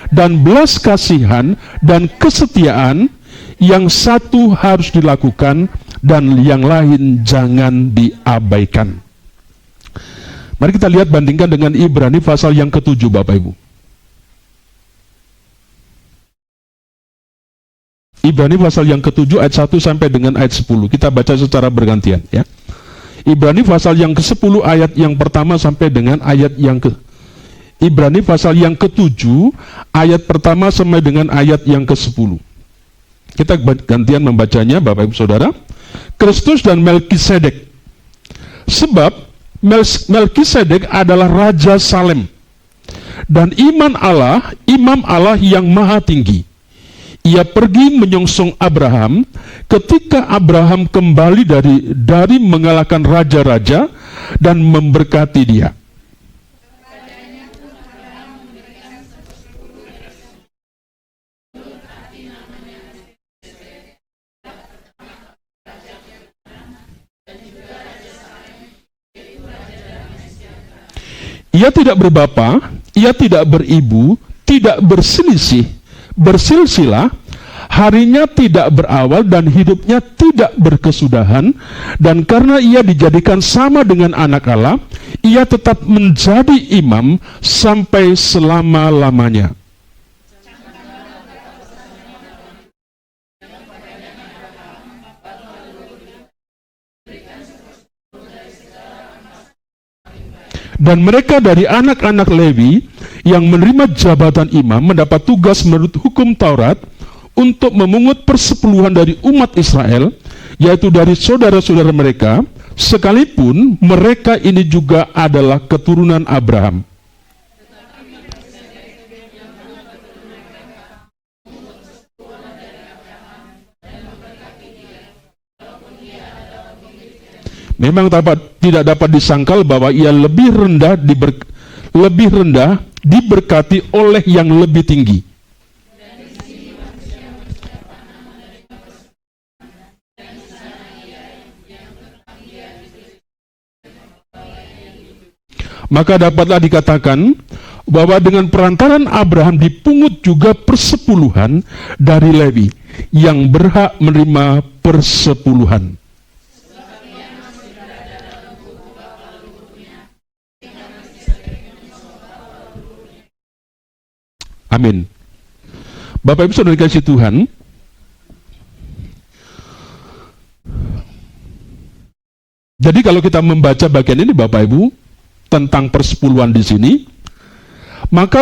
dan belas kasihan dan kesetiaan, yang satu harus dilakukan dan yang lain jangan diabaikan. Mari kita lihat, bandingkan dengan Ibrani pasal yang ke-7, Bapak Ibu. Ibrani pasal yang ke-7 ayat 1 sampai dengan ayat 10. Kita baca secara bergantian, ya. Ibrani pasal yang ke-10 ayat yang pertama sampai dengan ayat yang Ibrani pasal yang ke-7 ayat pertama sampai dengan ayat yang ke-10. Kita gantian membacanya, Bapak Ibu Saudara. Kristus dan Melkisedek. Sebab Melkisedek adalah Raja Salem dan imam Allah yang maha tinggi. Ia pergi menyongsong Abraham ketika Abraham kembali dari mengalahkan raja-raja dan memberkati dia. Ia tidak berbapa, ia tidak beribu, tidak bersilsilah, harinya tidak berawal dan hidupnya tidak berkesudahan, dan karena ia dijadikan sama dengan anak Allah, ia tetap menjadi imam sampai selama-lamanya. Dan mereka dari anak-anak Lewi yang menerima jabatan imam mendapat tugas menurut hukum Taurat untuk memungut persepuluhan dari umat Israel, yaitu dari saudara-saudara mereka, sekalipun mereka ini juga adalah keturunan Abraham. Memang tidak dapat disangkal bahwa ia lebih rendah diberkati oleh yang lebih tinggi. Maka dapatlah dikatakan bahwa dengan perantaran Abraham dipungut juga persepuluhan dari Lewi yang berhak menerima persepuluhan. Amin. Bapak Ibu Saudara dikasihi Tuhan, jadi kalau kita membaca bagian ini, Bapak Ibu, tentang persepuluhan di sini, maka